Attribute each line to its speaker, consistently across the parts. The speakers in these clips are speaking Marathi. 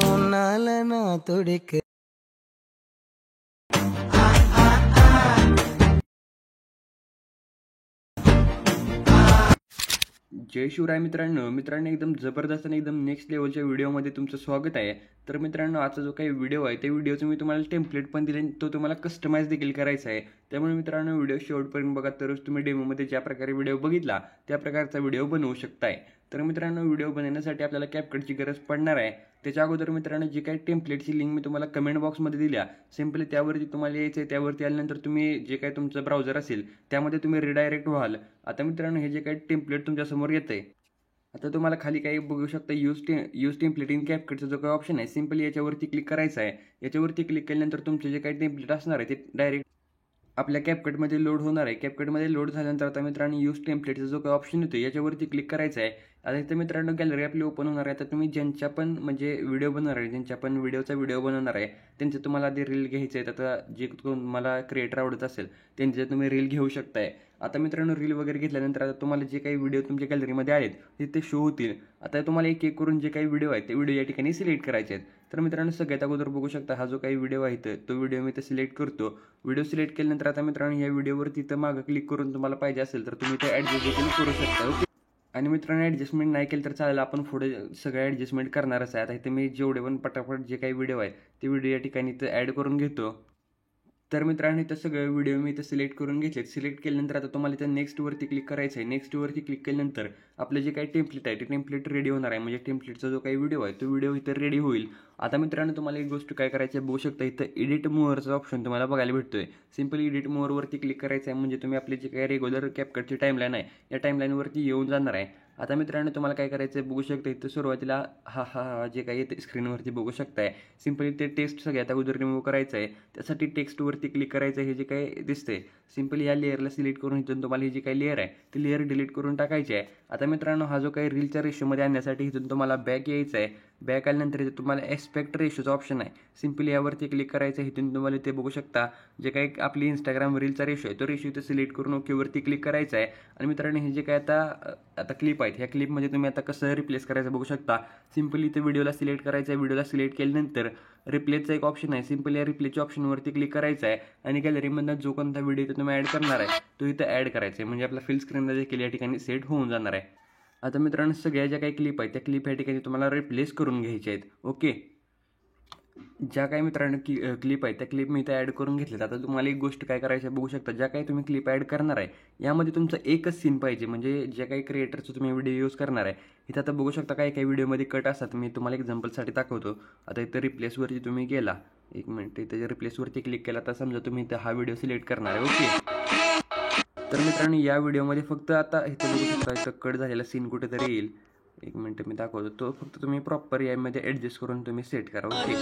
Speaker 1: உன்னால நான் துடிக்க
Speaker 2: जय शिवराय मित्रांनो एकदम जबरदस्त आणि एकदम नेक्स्ट लेवलच्या व्हिडिओमध्ये तुमचं स्वागत आहे. तर मित्रांनो, आजचा जो काही व्हिडिओ आहे त्या व्हिडिओचं मी तुम्हाला टेम्पलेट पण दिले, तो तुम्हाला कस्टमाइज देखील करायचा आहे. त्यामुळे मित्रांनो, व्हिडिओ शेवटपर्यंत बघा, तरच तुम्ही डेमोमध्ये ज्या प्रकारे व्हिडिओ बघितला त्या प्रकारचा व्हिडिओ बनवू शकताय. तर मित्रांनो, व्हिडिओ बनवण्यासाठी आपल्याला कॅपकटची गरज पडणार आहे. त्याच्या अगोदर मित्रांनो, जी काही टेम्पलेटची लिंक मी तुम्हाला कमेंट बॉक्समध्ये दिल्या, सिम्पली त्यावरती तुम्हाला यायचं आहे. त्यावरती आल्यानंतर तुम्ही जे काही तुमचं ब्राउझर असेल त्यामध्ये तुम्ही रिडायरेक्ट व्हाल. आता मित्रांनो, हे जे काही टेम्पलेट तुमच्यासमोर येतं आहे, आता तुम्हाला खाली काही बघू शकता, यूज टेम्पलेट इन कॅपकटचा जो काही ऑप्शन आहे, सिम्पली याच्यावरती क्लिक करायचं आहे. याच्यावरती क्लिक केल्यानंतर तुमचे जे काही टेम्पलेट असणार आहे ते डायरेक्ट आपल्या कॅपकटमध्ये लोड होणार आहे. कॅपकटमध्ये लोड झाल्यानंतर आता मित्रांनो, यूज टेम्पलेटचा जो काही ऑप्शन येतो याच्यावरती क्लिक करायचं आहे. आता इथं मित्रांनो गॅलरी आपली ओपन होणार आहे. आता तुम्ही ज्यांच्या पण म्हणजे व्हिडिओ बनवणार आहे, ज्यांच्या पण व्हिडिओ बनवणार आहे, त्यांचे तुम्हाला आधी रील घ्यायचे आहेत. आता जे तुम्हाला क्रिएटर आवडत असेल त्यांचे तुम्ही रील घेऊ शकताय. आता मित्रांनो, रील वगैरे घेतल्यानंतर आता तुम्हाला जे काही व्हिडिओ तुमच्या गॅलरीमध्ये आहेत ते शो होतील. आता तुम्हाला एक एक करून जे काही व्हिडिओ आहेत ते व्हिडिओ या ठिकाणी सिलेक्ट करायचे आहेत. तर मित्रांनो, सगळ्यात अगोदर बघू शकता हा जो काही व्हिडिओ आहे तो व्हिडिओ मी इथं सिलेक्ट करतो. व्हिडिओ सिलेक्ट केल्यानंतर आता मित्रांनो, या व्हिडिओवरती इथं मागं क्लिक करून तुम्हाला पाहिजे असेल तर तुम्ही ते ॲडजस्ट देखील करू शकता. ओके. आणि मित्रांनो, ॲडजस्टमेंट नाही केलं तर चालेल, आपण पुढे सगळं ॲडजस्टमेंट करणारच आहे. आता इथे मी जेवढे पण पटापट जे काही व्हिडिओ आहेत ते व्हिडिओ या ठिकाणी इथं ॲड करून घेतो. तर मित्रांनो, इथं सगळे व्हिडिओ मी इथं सिलेक्ट करून घेतलेत. सिलेक्ट केल्यानंतर आता तुम्हाला इथं नेक्स्टवरती क्लिक करायचं आहे. नेक्स्टवरती क्लिक केल्यानंतर आपलं जे काही टेम्पलेट आहे ते टेम्पलेट रेडी होणार आहे. म्हणजे टेम्पलेटचा जो काही व्हिडिओ आहे तो व्हिडिओ इथं रेडी होईल. आता मित्रांनो, तुम्हाला एक गोष्ट काय करायची आहे बघू शकता, इथं एडिट मोअरचा ऑप्शन तुम्हाला बघायला भेटतोय. सिम्पली एडिट मोअरवरती क्लिक करायचं आहे. म्हणजे तुम्ही आपली जे काही रेग्युलर कॅपकटची टाईमलाईन आहे या टाईमलाईनवरती येऊन जाणार आहे. आता मित्रांनो, तुम्हाला काय करायचं आहे बघू शकता, इथं सुरुवातीला हा जे काही येते स्क्रीनवरती बघू शकताय, सिम्पली ते टेक्स्ट सगळ्यात अगोदर रिमूव्ह करायचं आहे. त्यासाठी टेक्स्टवरती क्लिक करायचं आहे. हे जे काही दिसतंय सिम्पली या लेअरला सिलेक्ट करून इथून तुम्हाला ही जी काही लेअर आहे ती लेअर डिलीट करून टाकायची आहे. आता मित्रांनो, हा जो काही रीलच्या रेशोमध्ये आणण्यासाठी इथून तुम्हाला बॅक यायचं आहे. बॅक आल्यानंतर इथे तुम्हाला एक्सपेक्ट रेशोचा ऑप्शन आहे. सिम्पली यावरती क्लिक करायचं आहे. इथून तुम्हाला ते बघू शकता जे काही आपली इंस्टाग्राम रीलचा रेशो आहे तो रेशो इथे सिलेक्ट करून ओकेवरती क्लिक करायचा आहे. आणि मित्रांनो, हे जे काय आता क्लिप आहेत ह्या क्लिपमध्ये तुम्ही आता कसं रिप्लेस करायचं बघू शकता. सिम्पली इथे व्हिडिओला सिलेक्ट करायचं आहे. व्हिडिओला सिलेक्ट केल्यानंतर रिप्लेसचा एक ऑप्शन आहे. सिम्पली या रिप्लेसच्या ऑप्शनवरती क्लिक करायचं आहे आणि गॅलरीमधनं जो कोणता व्हिडिओ इथं तुम्ही ॲड करणार आहे तो इथं ॲड करायचा आहे. म्हणजे आपला फिल स्क्रीनला देखील या ठिकाणी सेट होऊन जाणार आहे. आता मित्रांनो, सगळ्या ज्या काही क्लिप आहेत त्या क्लिप या ठिकाणी तुम्हाला रिप्लेस करून घ्यायच्या आहेत. ओके. ज्या काही मित्रांनो क्लिप आहेत त्या क्लिप मी इथं ॲड करून घेतल्यात. आता तुम्हाला एक गोष्ट काय करायची आहे बघू शकता, ज्या काही तुम्ही क्लिप ॲड करणार आहे यामध्ये तुमचं एकच सीन पाहिजे. म्हणजे ज्या काही क्रिएटरचं तुम्ही व्हिडिओ यूज करणार आहे इथं आता बघू शकता काही व्हिडिओमध्ये कट असतात. मी तुम्हाला एक्झाम्पलसाठी दाखवतो. आता इथं रिप्लेसवरती तुम्ही गेला, एक मिनिट, इथं रिप्लेसवरती क्लिक केला तर समजा तुम्ही इथं हा व्हिडिओ सिलेक्ट करणार आहे. ओके. तर मित्रांनो, या व्हिडिओमध्ये फक्त आता इथं बघू शकता इथं कट झालेला सीन कुठेतरी येईल. एक मिनिट मी दाखवतो. तो फक्त तुम्ही प्रॉपर यामध्ये ॲडजस्ट करून तुम्ही सेट करा. ओके.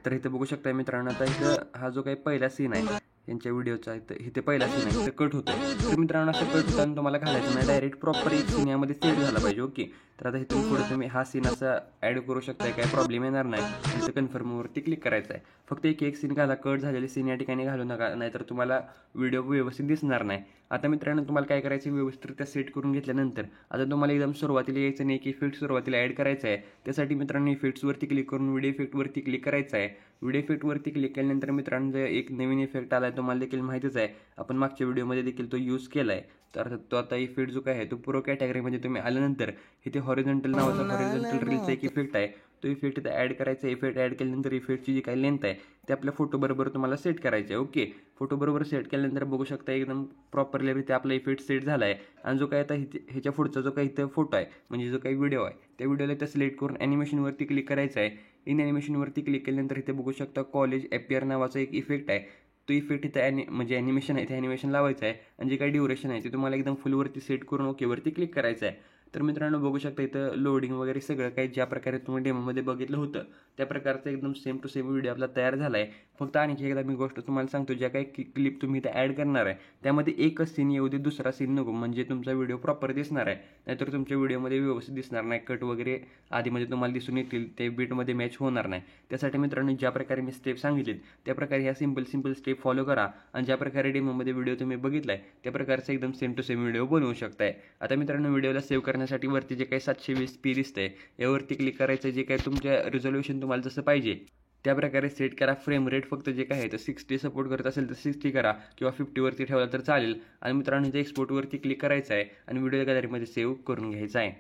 Speaker 2: तर इथं बघू शकता मित्रांनो, आता इथं हा जो काही पहिला सीन आहे यांच्या व्हिडिओचा इथे पहिला सीन आहे इथं कट होतं आहे. तर मित्रांनो, असं कट होताना तुम्हाला घालायचं नाही, डायरेक्ट प्रॉपर एक सीन यामध्ये सेट झाला पाहिजे. ओके. तर आता इथून पुढे तुम्ही हा सीन असा ॲड करू शकताय, काही प्रॉब्लेम येणार नाही. इथं कन्फर्मवरती क्लिक करायचं आहे. फक्त एक सीन घाला, कट झालेले सीन या ठिकाणी घालू नका, नाहीतर तुम्हाला व्हिडिओ व्यवस्थित दिसणार नाही. आता मित्रांनो, तुम्हाला काय करायचं, व्यवस्थित सेट करून घेतल्यानंतर आता तुम्हाला एकदम सुरुवातीला यायचं नाही, एक इफेक्ट सुरुवातीला ॲड करायचं आहे. त्यासाठी मित्रांनो, इफेक्ट्सवरती क्लिक करून व्हिडिओ इफेक्टवरती क्लिक करायचं आहे. व्हिडिओ इफेक्टवरती क्लिक केल्यानंतर मित्रांनो, एक नवीन इफेक्ट आला आहे तुम्हाला देखील माहितीच आहे, आपण मागच्या व्हिडिओमध्ये देखील तो यूज केला आहे. तर तो आता इफेक्ट जो काय आहे तो प्रो कॅटेगरीमध्ये तुम्ही आल्यानंतर इथे हॉरिझॉन्टल नावाचा हॉरिझॉन्टल रीलचा एक इफेक्ट आहे, तो इफेक्ट इथं ॲड करायचा. इफेक्ट ॲड केल्यानंतर इफेक्टची जी काही लेंथ आहे ते आपल्या फोटोबरोबर तुम्हाला सेट करायचे आहे. ओके. फोटोबरोबर सेट केल्यानंतर बघू शकता एकदम प्रॉपरली इथे आपला इफेक्ट सेट झाला आहे. आणि जो काही आता ह्याच्या पुढचा जो काही इथं फोटो आहे म्हणजे जो काही व्हिडिओ आहे त्या व्हिडिओला इथं सिलेक्ट करून ॲनिमेशनवरती क्लिक करायचं आहे. इन ॲनिमेशनवरती क्लिक केल्यानंतर इथे बघू शकता कॉलेज ॲपियर नावाचा एक इफेक्ट आहे. तो इफेक्ट इथं म्हणजे ॲनिमेशन आहे ते ॲनिमेशन लावायचं आहे. आणि जे काही ड्युरेशन आहे ते तुम्हाला एकदम फुलवरती सेट करून ओकेवरती क्लिक करायचं आहे. तर मित्रांनो, बघू शकता इथं लोडिंग वगैरे सगळं काही ज्या प्रकारे तुम्ही डेमोमध्ये बघितलं होतं त्या प्रकारचं एकदम सेम टू सेम व्हिडिओ आपला तयार झाला आहे. फक्त आणखी एकदा मी गोष्ट तुम्हाला सांगतो, ज्या काही क्लिप तुम्ही इथं ॲड करणार आहे त्यामध्ये एकच सीन येऊ दे, दुसरा सीन नको, म्हणजे तुमचा व्हिडिओ प्रॉपर दिसणार आहे. नाहीतर तुमच्या व्हिडिओमध्ये व्यवस्थित दिसणार नाही, कट वगैरे आधीमध्ये तुम्हाला दिसून येतील, ते बीटमध्ये मॅच होणार नाही. त्यासाठी मित्रांनो, ज्या प्रकारे मी स्टेप सांगितलीत त्या प्रकारे ह्या सिंपल स्टेप फॉलो करा आणि ज्या प्रकारे डेमोमध्ये व्हिडिओ तुम्ही बघितलाय त्या प्रकारचा एकदम सेम टू सेम व्हिडिओ बनवू शकताय. आता मित्रांनो, व्हिडिओला सेव्ह करण्यासाठी करण्यासाठी वरती जे काही 720p दिसतंय यावरती क्लिक करायचं, जे काही तुमच्या रिझोल्युशन तुम्हाला जसं पाहिजे त्याप्रकारे सेट करा. फ्रेम रेट फक्त जे काय आहे तर 60 सपोर्ट करत असेल तर 60 करा किंवा 50वरती ठेवला तर चालेल. आणि मित्रांनो इथे एक्सपोर्टवरती क्लिक करायचं आहे आणि व्हिडिओ गॅलरीमध्ये सेव्ह करून घ्यायचा आहे.